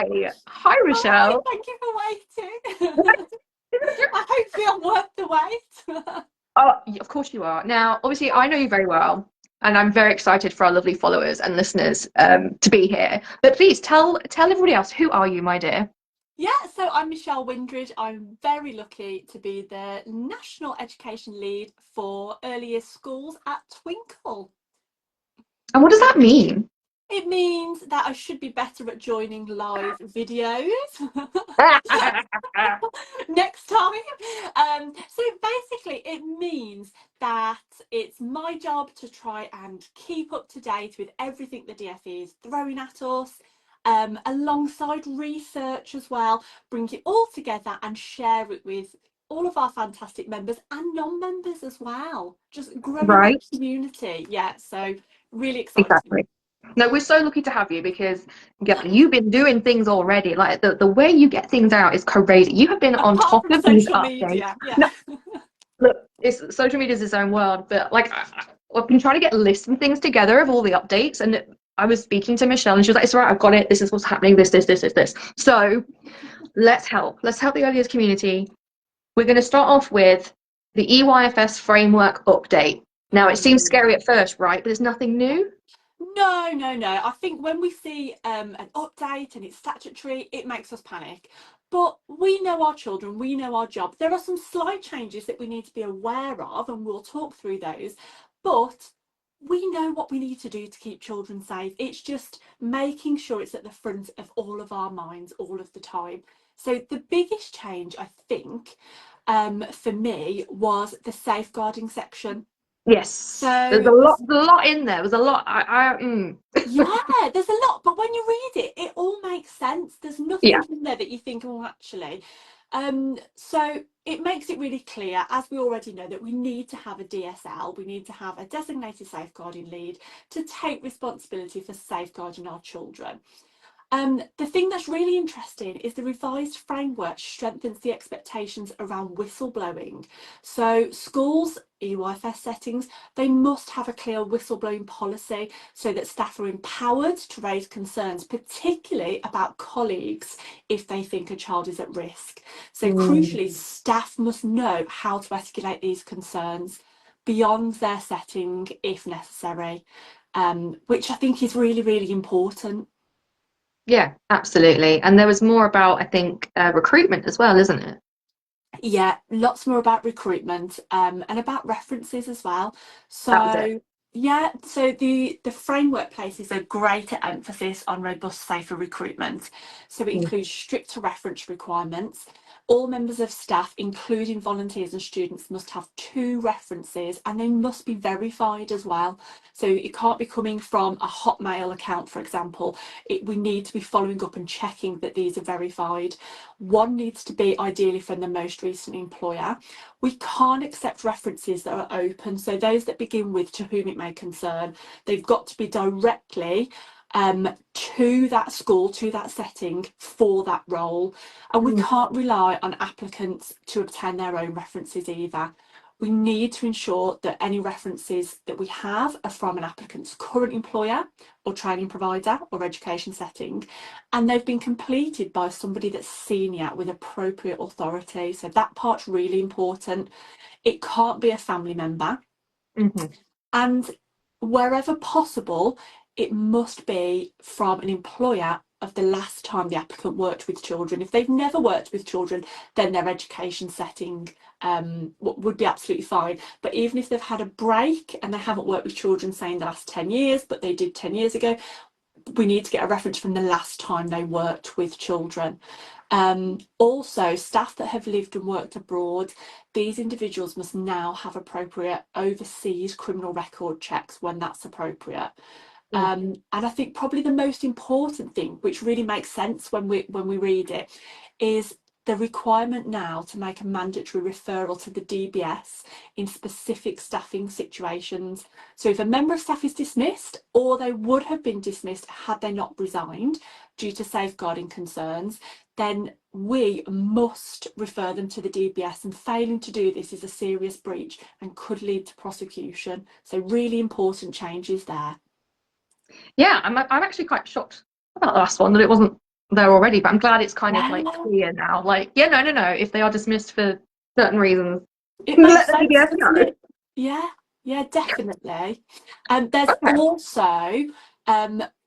Hi, Hi, Rochelle. thank you for waiting. I hopefully I'm worth the wait. Oh, of course you are. Now, obviously, I know you very well, and I'm very excited for our lovely followers and listeners to be here. But please tell everybody else, who are you, my dear? Yeah, so I'm Michelle Windridge. I'm very lucky to be the National Education Lead for Early Years Schools at Twinkl. And what does that mean? It means that I should be better at joining live videos next time. So basically, it means that it's my job to try and keep up to date with everything the DfE is throwing at us, alongside research as well, bring it all together and share it with all of our fantastic members and non-members as well. Just growing that Right, community. Yeah, so really exciting. exactly. No, we're so lucky to have you because yeah, you've been doing things already. Like the way you get things out is crazy. You have been on Apart top from of these social updates. media, yeah. No, look, it's social media is its own world, but like I've been trying to get lists and things together of all the updates, and I was speaking to Michelle, and she was like, "It's all right, I've got it. This is what's happening. This. So let's help. Let's help the earliest community. We're going to start off with the EYFS framework update. Now, it seems Mm. scary at first, right? But there's nothing new. No, no, no. I think when we see an update and it's statutory, it makes us panic. But we know our children, we know our job. There are some slight changes that we need to be aware of, and we'll talk through those. But we know what we need to do to keep children safe. It's just making sure it's at the front of all of our minds all of the time. So the biggest change, I think, for me was the safeguarding section. Yes, So there's a lot in there. There's a lot. yeah, there's a lot, but when you read it, it all makes sense. There's Yeah. nothing in there that you think, oh, actually. So it makes it really clear, as we already know, that we need to have a DSL, we need to have a designated safeguarding lead to take responsibility for safeguarding our children. The thing that's really interesting is the revised framework strengthens the expectations around whistleblowing. So schools, EYFS settings, they must have a clear whistleblowing policy so that staff are empowered to raise concerns, particularly about colleagues if they think a child is at risk. So Mm. crucially, staff must know how to escalate these concerns beyond their setting if necessary, which I think is really, really important. Yeah, absolutely. And there was more about, I think, recruitment as well, isn't it? Yeah, lots more about recruitment, and about references as well. That was it. So yeah, so the framework places a greater emphasis on robust, safer recruitment. So it Mm. includes stricter reference requirements. All members of staff, including volunteers and students, must have two references and they must be verified as well. So it can't be coming from a Hotmail account, for example. We need to be following up and checking that these are verified. One needs to be ideally from the most recent employer. We can't accept references that are open, so those that begin with "to whom it may concern," they've got to be directly to that school, to that setting for that role. And we Mm. can't rely on applicants to obtain their own references either. We need to ensure that any references that we have are from an applicant's current employer or training provider or education setting, and they've been completed by somebody that's senior with appropriate authority. So that part's really important. It can't be a family member, Mhm. and wherever possible, it must be from an employer of the last time the applicant worked with children. If they've never worked with children, then their education setting would be absolutely fine. But even if they've had a break and they haven't worked with children, say in the last 10 years, but they did 10 years ago, we need to get a reference from the last time they worked with children. Also, staff that have lived and worked abroad, these individuals must now have appropriate overseas criminal record checks when that's appropriate. Mm. And I think probably the most important thing, which really makes sense when we read it, is the requirement now to make a mandatory referral to the DBS in specific staffing situations. So if a member of staff is dismissed, or they would have been dismissed had they not resigned due to safeguarding concerns, then we must refer them to the DBS, and failing to do this is a serious breach and could lead to prosecution. So really important changes there. Yeah, I'm actually quite shocked about the last one that it wasn't there already, but I'm glad it's kind of like Yeah, clear now. Like, yeah, no. If they are dismissed for certain reasons, it makes let the sense, DBS doesn't know. it? Yeah, yeah, definitely. There's also,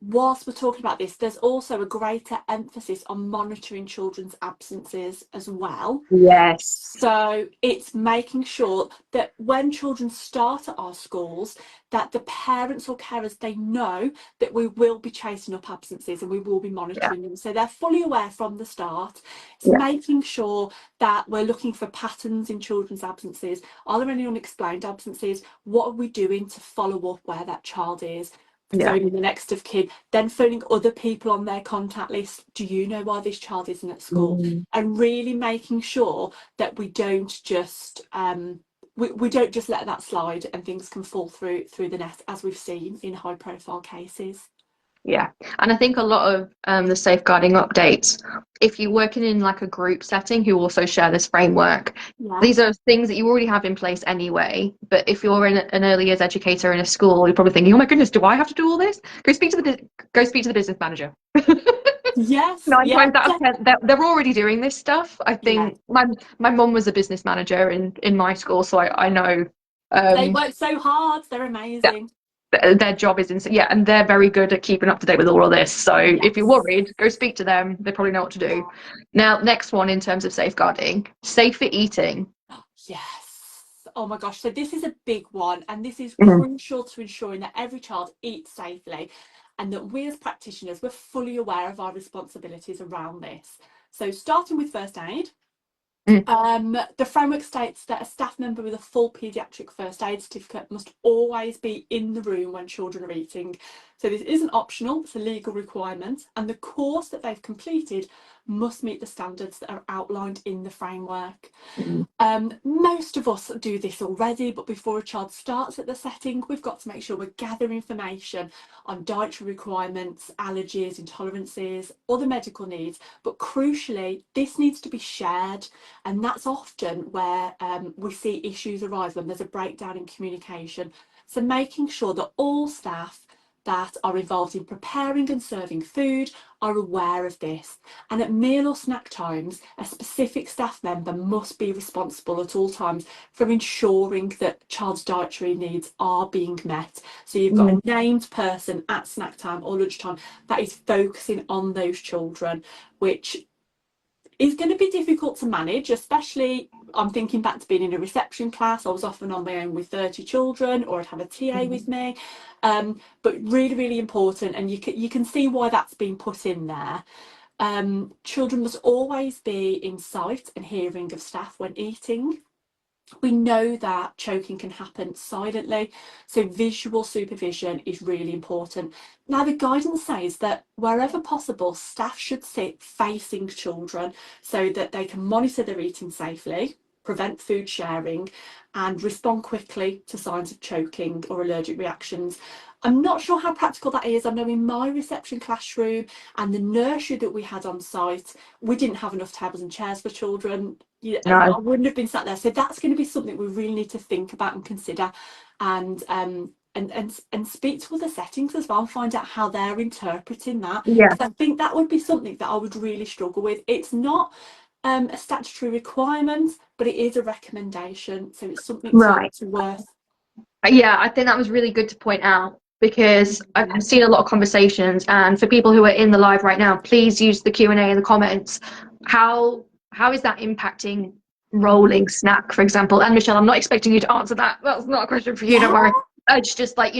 whilst we're talking about this, there's also a greater emphasis on monitoring children's absences as well. Yes. So it's making sure that when children start at our schools, that the parents or carers, they know that we will be chasing up absences and we will be Yeah. monitoring them. So they're fully aware from the start. It's Yeah. making sure that we're looking for patterns in children's absences. Are there any unexplained absences? What are we doing to follow up where that child is? Yeah. Phoning the next of kin, then phoning other people on their contact list. Do you know why this child isn't at school? Mm. And really making sure that we don't just we don't just let that slide and things can fall through the net, as we've seen in high profile cases. Yeah, and I think a lot of the safeguarding updates, if you're working in like a group setting who also share this framework, Yeah, these are things that you already have in place anyway. But if you're an early years educator in a school, you're probably thinking, "Oh my goodness, do I have to do all this?" Go speak to the business manager. yes, Nine yeah, times out of ten, they're already doing this stuff. I yeah. think my mum was a business manager in my school, so I know They um, work so hard, they're amazing. their job is yeah, and they're very good at keeping up to date with all of this. So if you're Yes, worried, go speak to them. They probably know what to do. Now, next one in terms of safeguarding, safer eating. yes. Oh my gosh, so this is a big one, and this is Mm. crucial to ensuring that every child eats safely and that we as practitioners, we're fully aware of our responsibilities around this. So starting with first aid. Mm. The framework states that a staff member with a full paediatric first aid certificate must always be in the room when children are eating. So this isn't optional, it's a legal requirement, and the course that they've completed must meet the standards that are outlined in the framework. Mm. Most of us do this already, but before a child starts at the setting, we've got to make sure we're gathering information on dietary requirements, allergies, intolerances, other medical needs. But crucially, this needs to be shared, and that's often where we see issues arise when there's a breakdown in communication. So making sure that all staff that are involved in preparing and serving food are aware of this. And at meal or snack times, a specific staff member must be responsible at all times for ensuring that child's dietary needs are being met. So you've got Mm. a named person at snack time or lunchtime that is focusing on those children, which is going to be difficult to manage, especially I'm thinking back to being in a reception class. I was often on my own with 30 children, or I'd have a TA with me. But really, really important, and you can see why that's been put in there. Children must always be in sight and hearing of staff when eating. We know that choking can happen silently, so visual supervision is really important. Now, the guidance says that wherever possible, staff should sit facing children so that they can monitor their eating safely, prevent food sharing, and respond quickly to signs of choking or allergic reactions. I'm not sure how practical that is. I know in my reception classroom and the nursery that we had on site, we didn't have enough tables and chairs for children. No. I wouldn't have been sat there. So that's going to be something we really need to think about and consider, and speak to other settings as well and find out how they're interpreting that. Yeah. Because I think that would be something that I would really struggle with. It's not a statutory requirement, but it is a recommendation. So it's something Right. to worth. Yeah, I think that was really good to point out because I've seen a lot of conversations, and for people who are in the live right now, please use the Q&A in the comments. How is that impacting rolling snack, for example? And Michelle, I'm not expecting you to answer that. That's not a question for you, don't Yeah, worry. It's just like,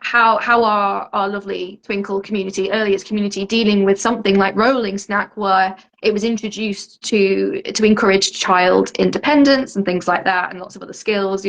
how are our lovely Twinkl community, earliest community, dealing with something like rolling snack, where it was introduced to encourage child independence and things like that, and lots of other skills,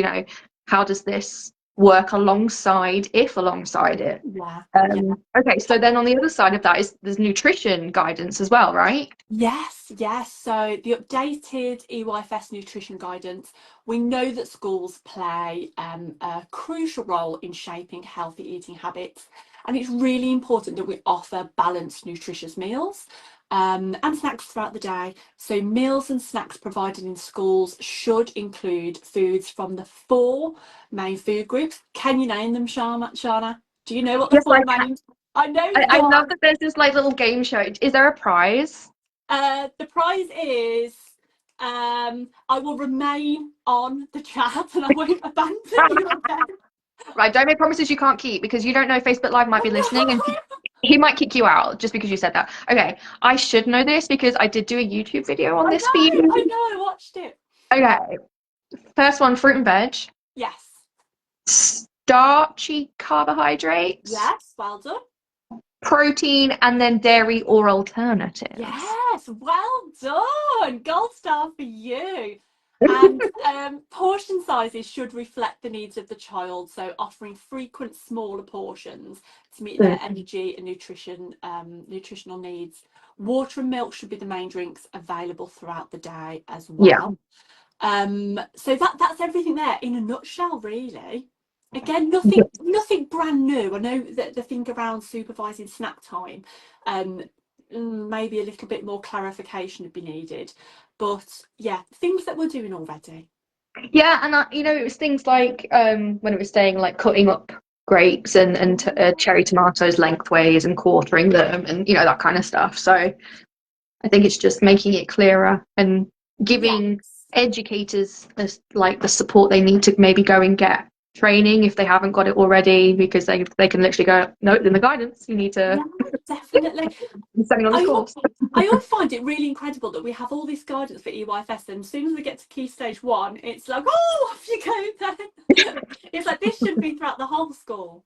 how does this work alongside it? yeah, yeah. Okay, so then on the other side of that is there's nutrition guidance as well, right? Yes, yes. So the updated EYFS nutrition guidance, we know that schools play a crucial role in shaping healthy eating habits, and it's really important that we offer balanced, nutritious meals and snacks throughout the day. So meals and snacks provided in schools should include foods from the four main food groups. Can you name them, Shana? Do you know what the Yes, I four can. main? I know I you're. love that there's this like little game show. Is there a prize? The prize is I will remain on the chat and I won't abandon you again. Right, don't make promises you can't keep because you don't know Facebook Live might be listening and he might kick you out just because you said that. Okay, I should know this because I did do a YouTube video on this for I you. know, I watched it. Okay, first one, fruit and veg, Yes. starchy carbohydrates, Yes, well done. protein, and then dairy or alternatives. Yes, well done. Gold star for you. And portion sizes should reflect the needs of the child, so offering frequent smaller portions to meet their energy and nutritional needs. Water and milk should be the main drinks available throughout the day as Yeah. well. So that's everything there in a nutshell, really. Again, nothing brand new. I know that the thing around supervising snack time, maybe a little bit more clarification would be needed. But yeah, things that we're doing already. Yeah, and it was things like when it was saying like cutting up grapes and cherry tomatoes lengthways and quartering them and that kind of stuff. So I think it's just making it clearer and giving Yes. educators like the support they need to maybe go and get training if they haven't got it already, because they can literally go, no, in the guidance you need to Definitely. sending on this I course. always find it really incredible that we have all this guidance for EYFS, and as soon as we get to key stage 1, it's like, oh, off you go then. It's like this should be throughout the whole school.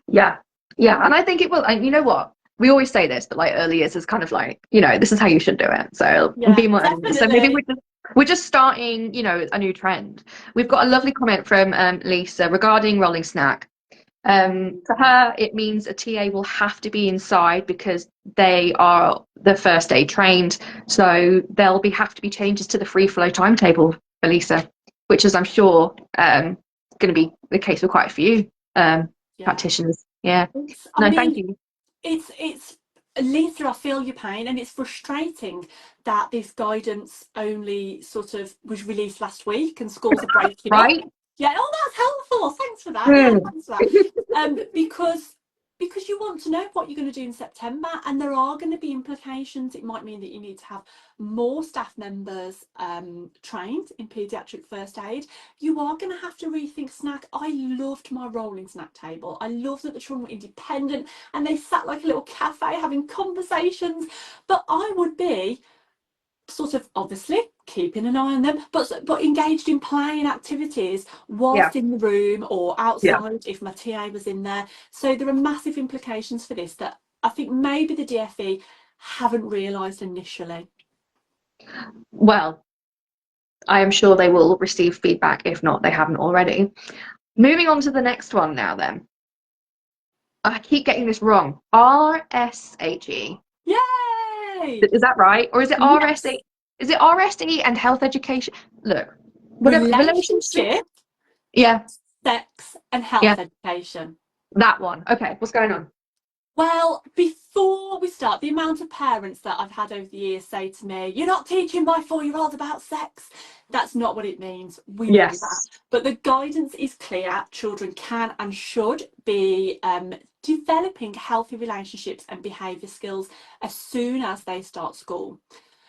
Yeah, and I think it will. And you know what? We always say this, but like early years is kind of like, this is how you should do it. So Yeah, be more early. So maybe definitely. we're just starting, a new trend. We've got a lovely comment from Lisa regarding rolling snack. For her, it means a TA will have to be inside because they are the first aid trained. So there'll have to be changes to the free flow timetable for Lisa, which is, I'm sure, going to be the case for quite a few practitioners. Yeah. I No, thank mean, you. it's Lisa, I feel your pain, and it's frustrating that this guidance only sort of was released last week and schools are breaking up. Right? Yeah, oh, that's helpful. Thanks for that. Yeah, Mm. thanks for that. Because you want to know what you're going to do in September, and there are going to be implications. It might mean that you need to have more staff members trained in paediatric first aid. You are going to have to rethink snack. I loved my rolling snack table. I loved that the children were independent and they sat like a little cafe having conversations. But I would be sort of obviously keeping an eye on them, but engaged in playing activities whilst in the room or outside if my TA was in there. So there are massive implications for this that I think maybe the DfE haven't realised initially. Well, I am sure they will receive feedback. If not, they haven't already. Moving on to the next one now then. I keep getting this wrong. RSHE. Yay! Is that right? Or is it Yes. RSE? Is it RSE and health education? Look, whatever relationship. Relationship, Yeah. sex and health education. That one. Okay, what's going on? Well, before we start, the amount of parents that I've had over the years say to me, you're not teaching my 4-year-old about sex. That's not what it means. We know that. But the guidance is clear. Children can and should be developing healthy relationships and behaviour skills as soon as they start school.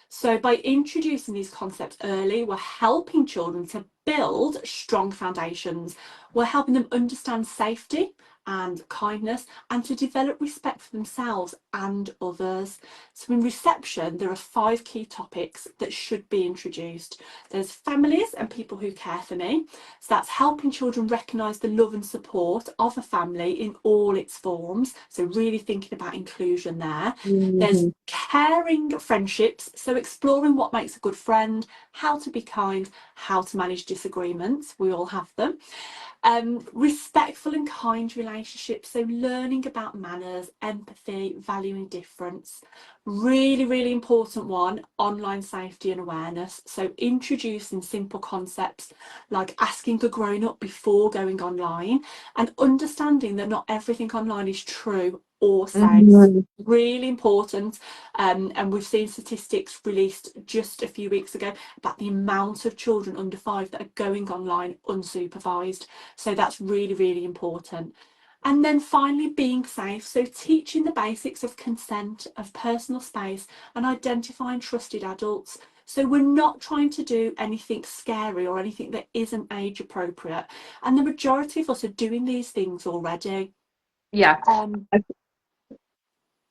So by introducing these concepts early, we're helping children to build strong foundations. We're helping them understand safety and kindness and to develop respect for themselves and others. So in reception, there are 5 key topics that should be introduced. There's families and people who care for me. So that's helping children recognise the love and support of a family in all its forms. So really thinking about inclusion there. There's caring friendships. So exploring what makes a good friend, how to be kind, how to manage disagreements. We all have them. Respectful and kind relationships, so learning about manners, empathy, valuing difference. Really, really important one, online safety and awareness. So introducing simple concepts like asking a grown-up before going online and understanding that not everything online is true or safe. Really important. And we've seen statistics released just a few weeks ago about the amount of children under 5 that are going online unsupervised. So that's really, really important. And then finally, being safe. So teaching the basics of consent, of personal space, and identifying trusted adults. So we're not trying to do anything scary or anything that isn't age appropriate. And the majority of us are doing these things already. Yeah. Um,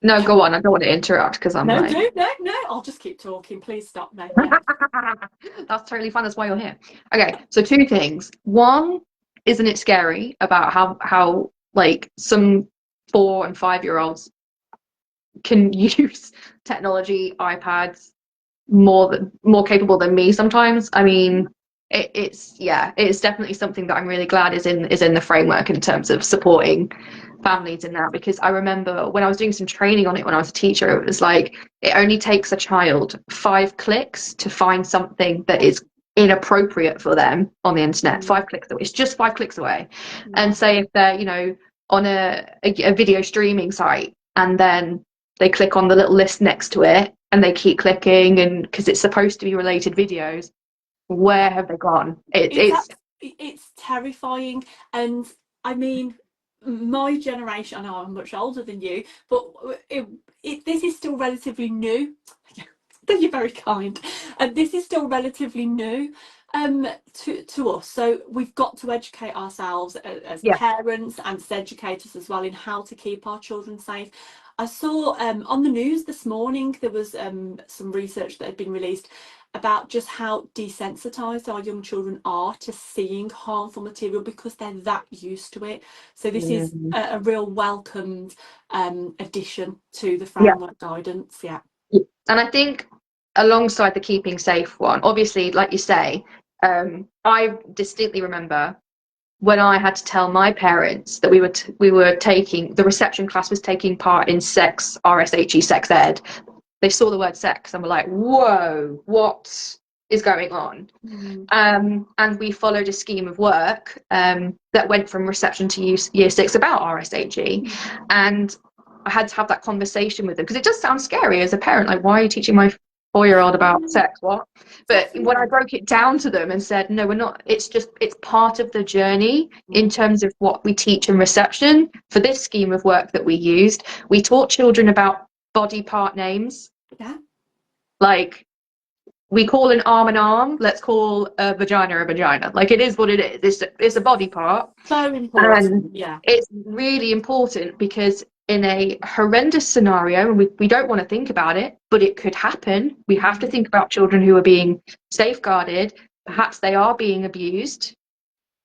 No, go on. I don't want to interrupt because I'm no, like, no, I'll just keep talking. Please stop me. Yeah. that's totally fine. That's why you're here. Okay, so two things. One, isn't it scary about how like some 4 and 5 year olds can use technology, iPads, more capable than me sometimes. I mean, it's definitely something that I'm really glad is in the framework in terms of supporting families in that, because I remember when I was doing some training on it when I was a teacher, it was like it only takes a child 5 clicks to find something that is inappropriate for them on the internet. 5 clicks away. It's just 5 clicks away. And say if they're, on a video streaming site, and then they click on the little list next to it and they keep clicking, and because it's supposed to be related videos, where have they gone? It's terrifying. And I mean, my generation, I know I'm much older than you, but this is still relatively new. You're very kind. And this is still relatively new to us. So we've got to educate ourselves as Yeah. parents and as educators as well in how to keep our children safe. I saw on the news this morning there was some research that had been released about just how desensitized our young children are to seeing harmful material because they're that used to it. So this is a real welcomed addition to the framework guidance. Yeah. And I think alongside the keeping safe one, obviously, like you say, I distinctly remember when I had to tell my parents that we were taking, the reception class was taking part in sex, RSHE, sex ed. They saw the word sex and were like, whoa, what is going on? And we followed a scheme of work that went from reception to year 6 about RSHE. And I had to have that conversation with them because it does sound scary as a parent. Like, why are you teaching my 4-year-old about sex? What? But when I broke it down to them and said, no, we're not, it's part of the journey in terms of what we teach in reception. For this scheme of work that we used, we taught children about body part names. Yeah. Like, we call an arm, let's call a vagina. Like, it is what it is. It's a body part. So important. And it's really important because in a horrendous scenario, and we don't want to think about it, but it could happen. We have to think about children who are being safeguarded. Perhaps they are being abused.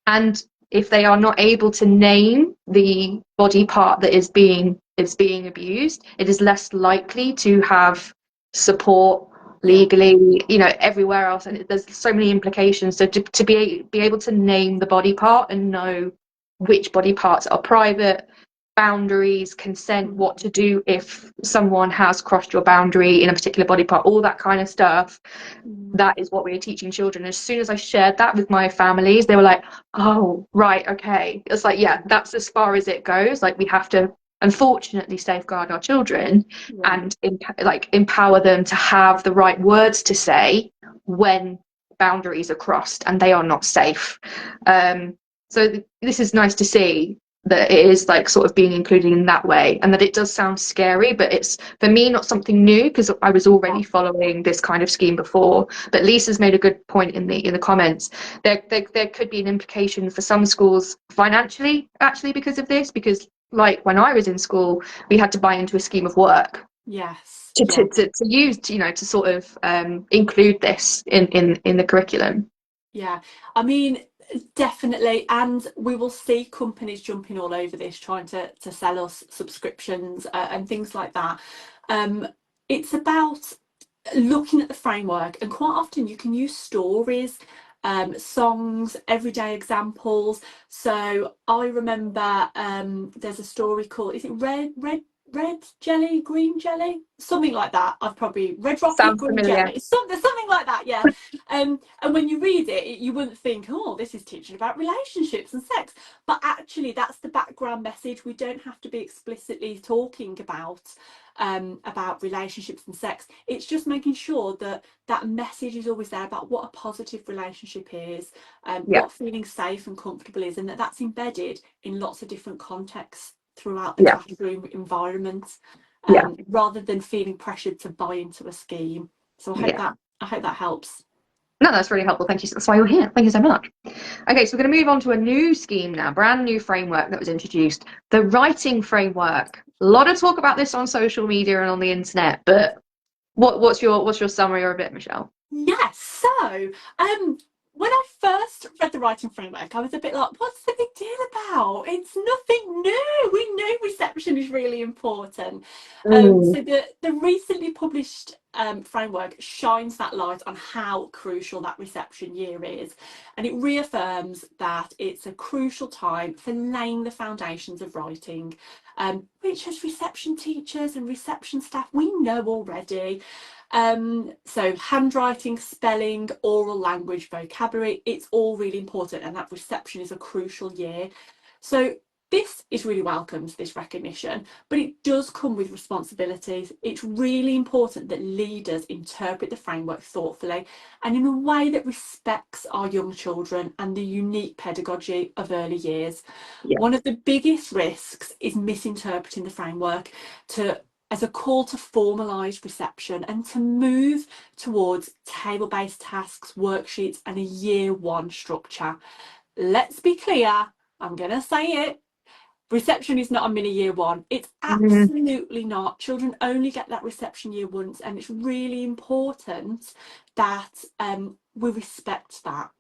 And if they are not able to name the body part that is being abused, it is less likely to have support legally, everywhere else. And there's so many implications. So to be able to name the body part and know which body parts are private, boundaries, consent, what to do if someone has crossed your boundary in a particular body part, all that kind of stuff. That is what we're teaching children. As soon as I shared that with my families, they were like, oh, right, okay. It's like, yeah, that's as far as it goes. Like, we have to unfortunately safeguard our children and empower them to have the right words to say when boundaries are crossed and they are not safe. So this is nice to see that it is like sort of being included in that way, and that it does sound scary, but it's for me not something new because I was already following this kind of scheme before. But Lisa's made a good point in the comments. There could be an implication for some schools financially, actually, because of this, because like when I was in school, we had to buy into a scheme of work. Yes. To use, to sort of include this in the curriculum. Yeah, I mean, definitely. And we will see companies jumping all over this, trying to sell us subscriptions and things like that. It's about looking at the framework, and quite often you can use stories, songs, everyday examples. So I remember there's a story called, is it red jelly, green jelly, something like that. I've probably red rocket, Sounds green familiar. jelly, something like that. Yeah. And when you read it, you wouldn't think, oh, this is teaching about relationships and sex, but actually that's the background message. We don't have to be explicitly talking about about relationships and sex. It's just making sure that that message is always there about what a positive relationship is, Yeah. what feeling safe and comfortable is, and that that's embedded in lots of different contexts throughout the Yeah. classroom environment, Yeah. rather than feeling pressured to buy into a scheme. So Yeah. I hope that helps. No, that's really helpful. Thank you. That's why you're here. Thank you so much. Okay, so we're going to move on to a new scheme now, brand new framework that was introduced, the writing framework. A lot of talk about this on social media and on the internet, but what's your summary or a bit, Michelle? Yes, so when I first read the writing framework, I was a bit like, what's the big deal about? It's nothing new. We know reception is really important. Mm. So the recently published framework shines that light on how crucial that reception year is. And it reaffirms that it's a crucial time for laying the foundations of writing, which as reception teachers and reception staff, we know already. So handwriting, spelling, oral language, vocabulary, it's all really important, and that reception is a crucial year. So this is really welcomes, this recognition, but it does come with responsibilities. It's really important that leaders interpret the framework thoughtfully and in a way that respects our young children and the unique pedagogy of early years. Yeah. One of the biggest risks is misinterpreting the framework as a call to formalise reception and to move towards table-based tasks, worksheets, and a year one structure. Let's be clear, I'm going to say it. Reception is not a mini year one. It's Mm. absolutely not. Children only get that reception year once, and it's really important that we respect that.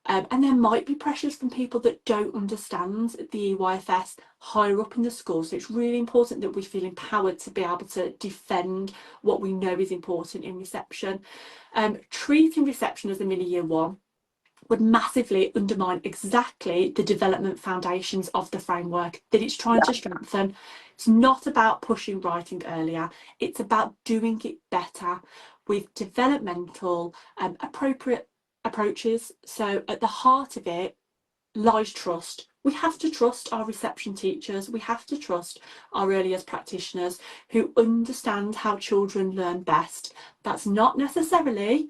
And there might be pressures from people that don't understand the EYFS higher up in the school. So it's really important that we feel empowered to be able to defend what we know is important in reception. Treating reception as a mini year one would massively undermine exactly the development foundations of the framework that it's trying to strengthen. It's not about pushing writing earlier, it's about doing it better with developmental appropriate approaches. So at the heart of it lies trust. We have to trust our reception teachers, we have to trust our early years practitioners who understand how children learn best. That's not necessarily,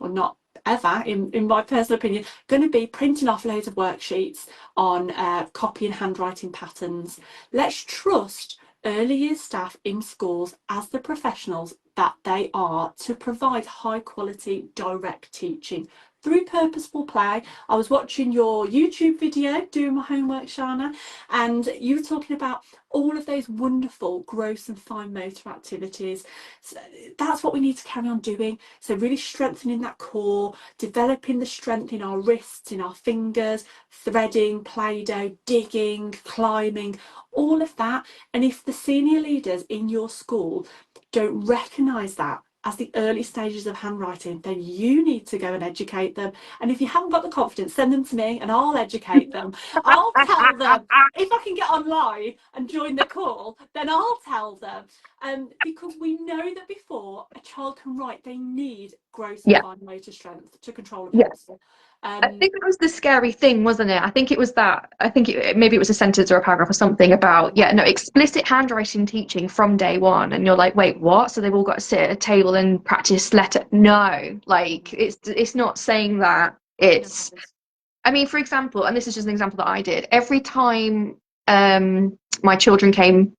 or not ever, in my personal opinion, going to be printing off loads of worksheets on copy and handwriting patterns. Let's trust early years staff in schools as the professionals that they are to provide high quality direct teaching through purposeful play. I was watching your YouTube video doing my homework, Shana, and you were talking about all of those wonderful gross and fine motor activities. So that's what we need to carry on doing. So really strengthening that core, developing the strength in our wrists, in our fingers, threading, play-doh, digging, climbing, all of that. And if the senior leaders in your school don't recognise that as the early stages of handwriting, then you need to go and educate them. And if you haven't got the confidence, send them to me and I'll educate them. I'll tell them. If I can get online and join the call, then I'll tell them. Because we know that before a child can write, they need gross and Yeah. fine motor strength to control a Yeah. pencil. I think that was the scary thing, wasn't it? I think it was that. I think maybe it was a sentence or a paragraph or something about, yeah, no, explicit handwriting teaching from day one. And you're like, wait, what? So they've all got to sit at a table and practice letter? No, like it's not saying that. It's, I mean, for example, and this is just an example that I did. Every time my children came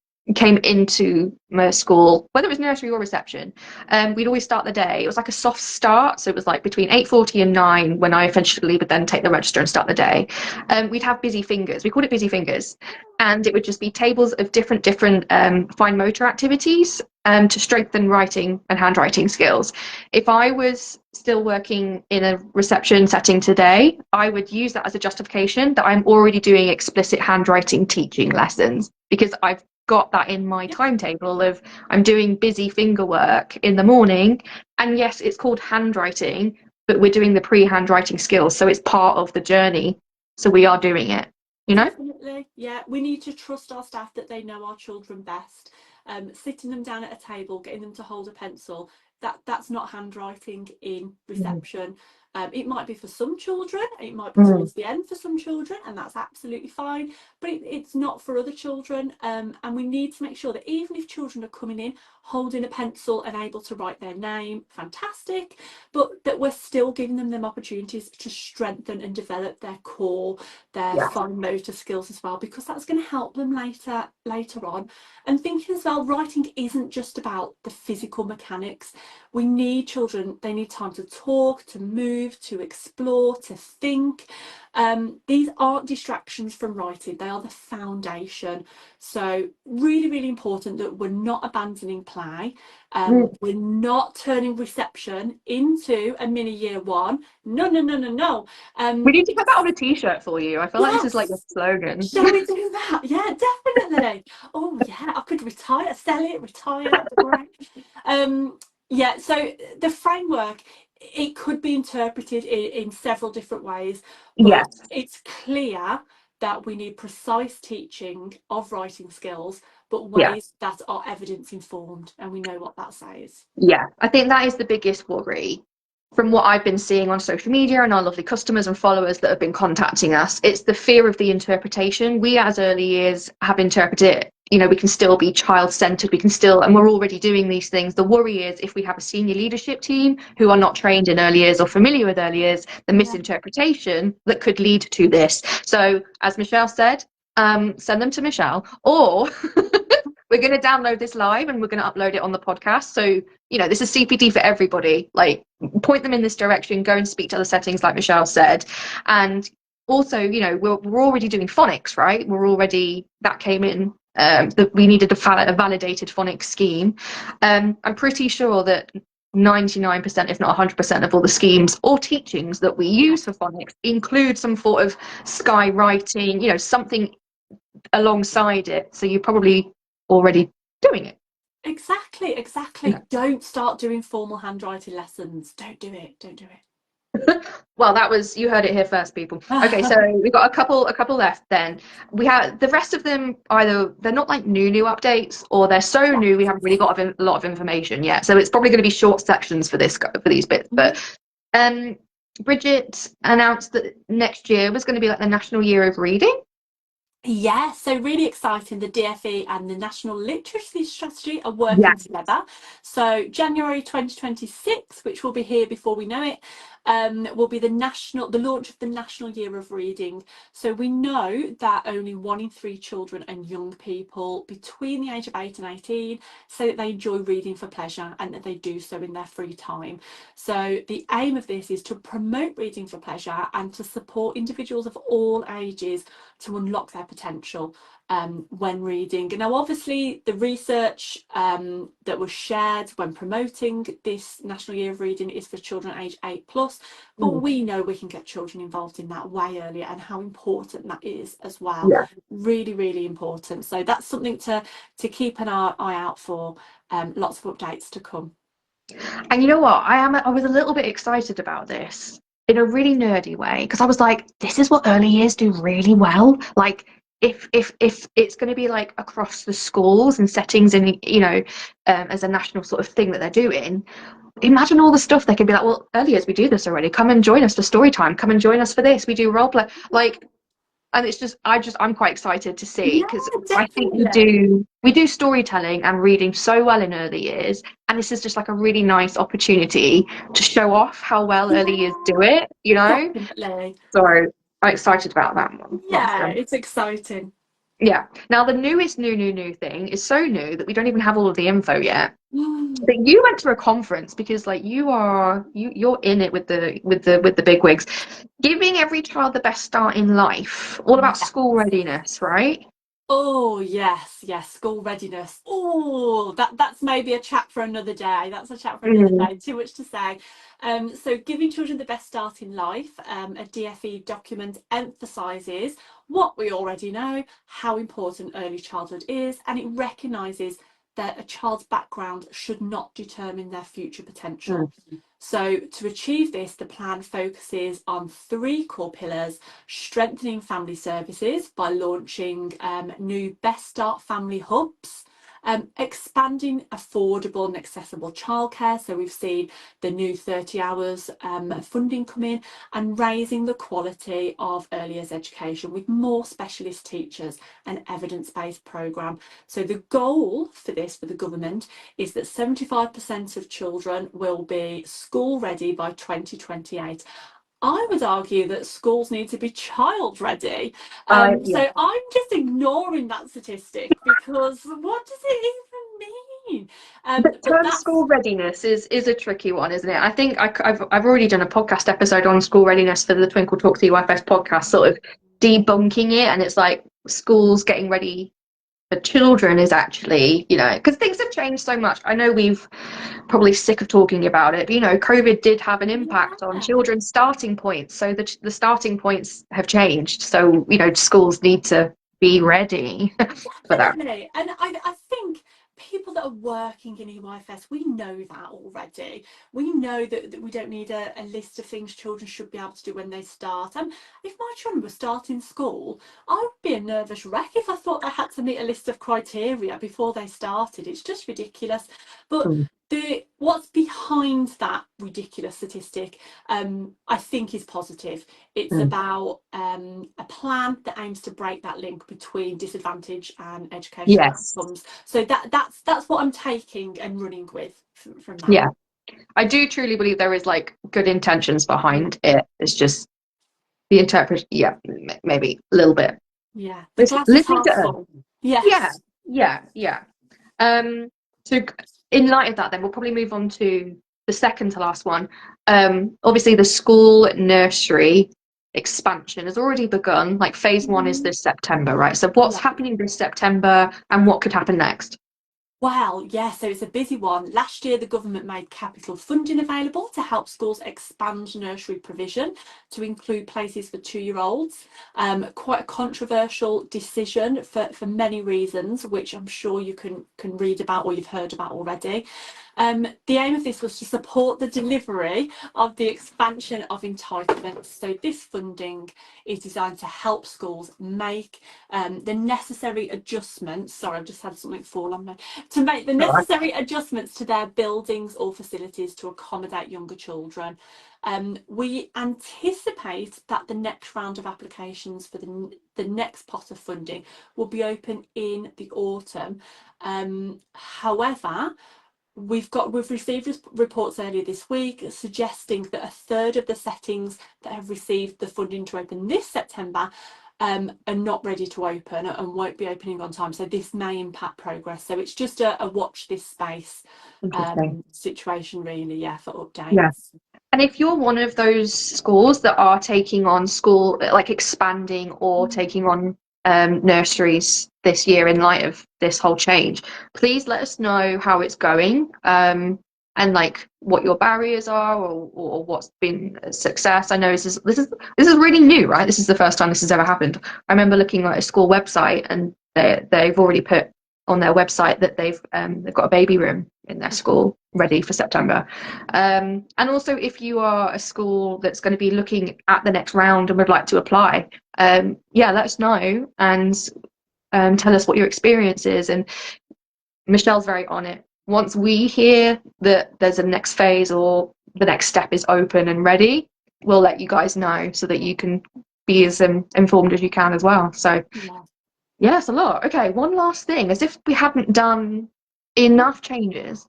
into my school, whether it was nursery or reception, we'd always start the day. It was like a soft start, so it was like between 8:40 and 9 when I eventually would then take the register and start the day. We'd have busy fingers. We called it busy fingers, and it would just be tables of different fine motor activities to strengthen writing and handwriting skills. If I was still working in a reception setting today, I would use that as a justification that I'm already doing explicit handwriting teaching lessons because I've got that in my timetable of I'm doing busy finger work in the morning. And yes, it's called handwriting, but we're doing the pre-handwriting skills. So it's part of the journey. So we are doing it, you know? Definitely, yeah. We need to trust our staff that they know our children best. Sitting them down at a table, getting them to hold a pencil, that's not handwriting in reception. It might be for some children, it might be Mm. towards the end for some children, and that's absolutely fine, but it's not for other children. And we need to make sure that even if children are coming in holding a pencil and able to write their name, fantastic, but that we're still giving them opportunities to strengthen and develop their core, their fine motor skills as well, because that's going to help them later on. And thinking as well, writing isn't just about the physical mechanics. We need children, they need time to talk, to move, to explore, to think. These aren't distractions from writing, they are the foundation. So really, really important that we're not abandoning play. We're not turning reception into a mini year one. No, no, no, no, no. We need to put that on a t-shirt for you. I feel like this is like your Yes. slogan. Shall we do that? Yeah, definitely. Oh yeah, I could retire, sell it, retire. That'd be great. Yeah, so the framework, it could be interpreted in several different ways, but Yes. it's clear that we need precise teaching of writing skills, but Yeah. ways that are evidence informed, and we know what that says. Yeah, I think that is the biggest worry from what I've been seeing on social media and our lovely customers and followers that have been contacting us. It's the fear of the interpretation. We as early years have interpreted it. You know, we can still be child-centered, we can still, and we're already doing these things. The worry is if we have a senior leadership team who are not trained in early years or familiar with early years, the misinterpretation that could lead to this. So as Michelle said, send them to Michelle, or we're going to download this live and we're going to upload it on the podcast. So, you know, this is CPD for everybody. Like, point them in this direction, go and speak to other settings, like Michelle said. And also, you know, we're already doing phonics, right? That came in, that we needed a validated phonics scheme. I'm pretty sure that 99%, if not 100% of all the schemes or teachings that we use for phonics include some sort of skywriting, you know, something alongside it. So you probably already doing it. Exactly. Yeah. Don't start doing formal handwriting lessons. Don't do it. Well, you heard it here first, people. Okay, so we've got a couple left. Then we have the rest of them, either they're not like new updates, or they're so new we haven't really got a lot of information yet. So it's probably going to be short sections for these bits. But Bridget announced that next year was going to be like the National Year of Reading. Yeah, so really exciting. The DfE and the National Literacy Strategy are working together. So January 2026, which will be here before we know it, will be the launch of the National Year of Reading. So we know that only 1 in 3 children and young people between the age of 8 and 18 say that they enjoy reading for pleasure and that they do so in their free time. So the aim of this is to promote reading for pleasure and to support individuals of all ages to unlock their potential when reading. And now obviously the research that was shared when promoting this National Year of Reading is for children aged 8+, but we know we can get children involved in that way earlier, and how important that is as well. Really, really important. So that's something to keep an eye out for. Lots of updates to come. And you know what, I was a little bit excited about this in a really nerdy way, because I was like, this is what early years do really well. Like, if it's going to be like across the schools and settings, and you know, as a national sort of thing that they're doing, imagine all the stuff they could be like, well, early years we do this already, come and join us for story time, come and join us for this, we do role play, like. And it's just I'm quite excited to see, because I think we do storytelling and reading so well in early years, and this is just like a really nice opportunity to show off how well early years do it, you know. Definitely. So I'm excited about that one. Yeah, it's exciting. Yeah. Now the newest new thing is so new that we don't even have all of the info yet. But you went to a conference, because like you're in it with the big wigs, giving every child the best start in life, all about school readiness, right? Oh yes, school readiness. Oh, that's maybe a chat for another day. That's a chat for another day. Too much to say. So giving children the best start in life, a DfE document emphasises what we already know, how important early childhood is, and it recognises that a child's background should not determine their future potential. So to achieve this, the plan focuses on 3 core pillars: strengthening family services by launching new Best Start family hubs, Expanding affordable and accessible childcare, so we've seen the new 30 hours funding come in, and raising the quality of early years education with more specialist teachers and evidence-based programme. So the goal for this, for the government, is that 75% of children will be school ready by 2028. I would argue that schools need to be child ready. Yeah. So I'm just ignoring that statistic, because what does it even mean? The But term that's, school readiness is a tricky one, isn't it? I think I've already done a podcast episode on school readiness for the Twinkl Talks EYFS podcast, sort of debunking it, and it's like schools getting ready for children is actually, you know, because things have changed so much. I know we've probably sick of talking about it, but you know, COVID did have an impact on yeah. children's starting points, so the starting points have changed. So you know, schools need to be ready for that. Definitely. And I think people that are working in EYFS, we know that already. We know that we don't need a list of things children should be able to do when they start. If my children were starting school, I would be a nervous wreck if I thought they had to meet a list of criteria before they started. It's just ridiculous. But Mm. what's behind that ridiculous statistic, I think, is positive. It's about a plan that aims to break that link between disadvantage and educational Yes. outcomes. So that's what I'm taking and running with from that. Yeah. I do truly believe there is like good intentions behind it. It's just the interpretation, yeah, maybe a little bit. Yeah, the glass is Listening half to full. yeah, Yes. yeah. So in light of that, then we'll probably move on to the second to last one. Obviously the school nursery expansion has already begun. Like phase one is this September, right? So what's Yeah. happening this September and what could happen next? Well, yeah, so it's a busy one. Last year, the government made capital funding available to help schools expand nursery provision to include places for 2-year-olds. Quite a controversial decision for many reasons, which I'm sure you can read about or you've heard about already. The aim of this was to support the delivery of the expansion of entitlements. So this funding is designed to help schools make the necessary adjustments. Sorry, I've just had something fall on me. To make the necessary adjustments to their buildings or facilities to accommodate younger children. We anticipate that the next round of applications for the next pot of funding will be open in the autumn. However, we've received reports earlier this week suggesting that a third of the settings that have received the funding to open this September are not ready to open and won't be opening on time. So this may impact progress. So it's just a watch this space situation, really, yeah, for updates. Yeah. And if you're one of those schools that are taking on school, like expanding or taking on nurseries this year in light of this whole change, please let us know how it's going, and like what your barriers are, or what's been a success. I know this is really new, right? This is the first time this has ever happened. I remember looking at a school website, and they've already put on their website that they've got a baby room in their school ready for September. And also, if you are a school that's going to be looking at the next round and would like to apply, yeah, let us know and tell us what your experience is. And Michelle's very on it. Once we hear that there's a next phase or the next step is open and ready, we'll let you guys know so that you can be as informed as you can as well. So yeah, it's a lot. Okay, one last thing, as if we haven't done enough changes.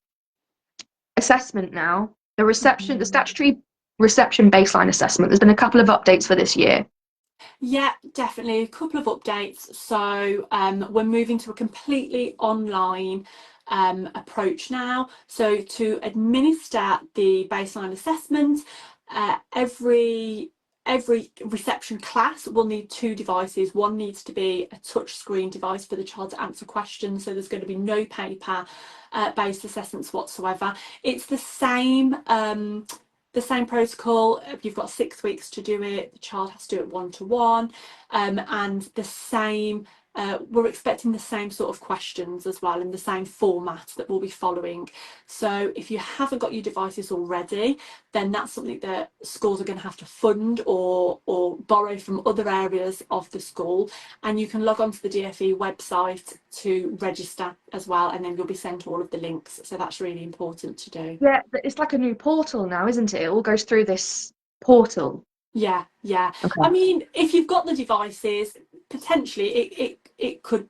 Assessment now, the statutory reception baseline assessment. There's been a couple of updates for this year. Yeah, definitely a couple of updates. So we're moving to a completely online approach now. So to administer the baseline assessment, every reception class will need 2 devices. One needs to be a touch screen device for the child to answer questions, so there's going to be no paper based assessments whatsoever. It's the same protocol. You've got 6 weeks to do it. The child has to do it 1-to-1, and the same we're expecting the same sort of questions as well, in the same format that we'll be following. So if you haven't got your devices already, then that's something that schools are going to have to fund or borrow from other areas of the school, and you can log on to the DfE website to register as well, and then you'll be sent all of the links. So that's really important to do. Yeah, it's like a new portal now, isn't it? It all goes through this portal. Yeah. Okay. I mean, if you've got the devices, potentially it could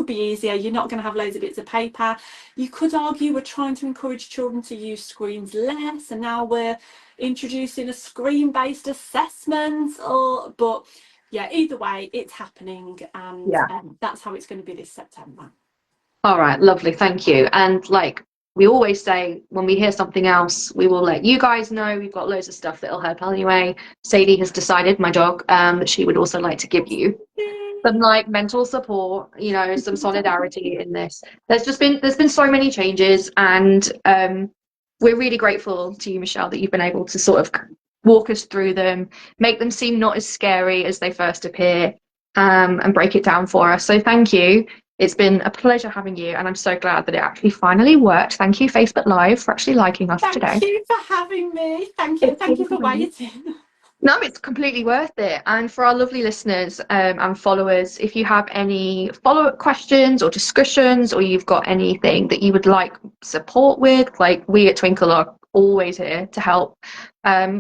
be easier. You're not going to have loads of bits of paper. You could argue we're trying to encourage children to use screens less, and now we're introducing a screen-based assessment. But yeah, either way, it's happening, and that's how it's going to be this September. All right, lovely, thank you. And like we always say, when we hear something else, we will let you guys know. We've got loads of stuff that'll help anyway. Sadie has decided, my dog, that she would also like to give you some like mental support, you know, some solidarity in this. There's been so many changes, and we're really grateful to you, Michelle, that you've been able to sort of walk us through them, make them seem not as scary as they first appear, and break it down for us. So thank you. It's been a pleasure having you, and I'm so glad that it actually finally worked. Thank you, Facebook Live, for actually liking us today. Thank you for having me. Thank you for waiting. No, it's completely worth it. And for our lovely listeners and followers, if you have any follow-up questions or discussions, or you've got anything that you would like support with, like we at Twinkl are always here to help.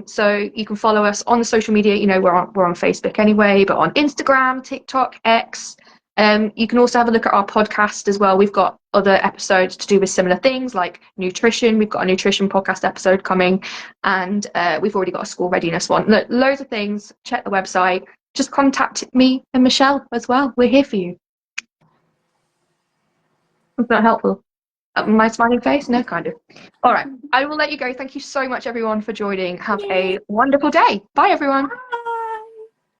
So you can follow us on the social media. You know, we're on Facebook anyway, but on Instagram, TikTok, X. You can also have a look at our podcast as well. We've got other episodes to do with similar things like nutrition. We've got a nutrition podcast episode coming, and we've already got a school readiness one. Loads of things. Check the website. Just contact me and Michelle as well. We're here for you. It's not helpful. My smiling face? No, kind of. All right. I will let you go. Thank you so much, everyone, for joining. Have a wonderful day. Bye, everyone. Bye.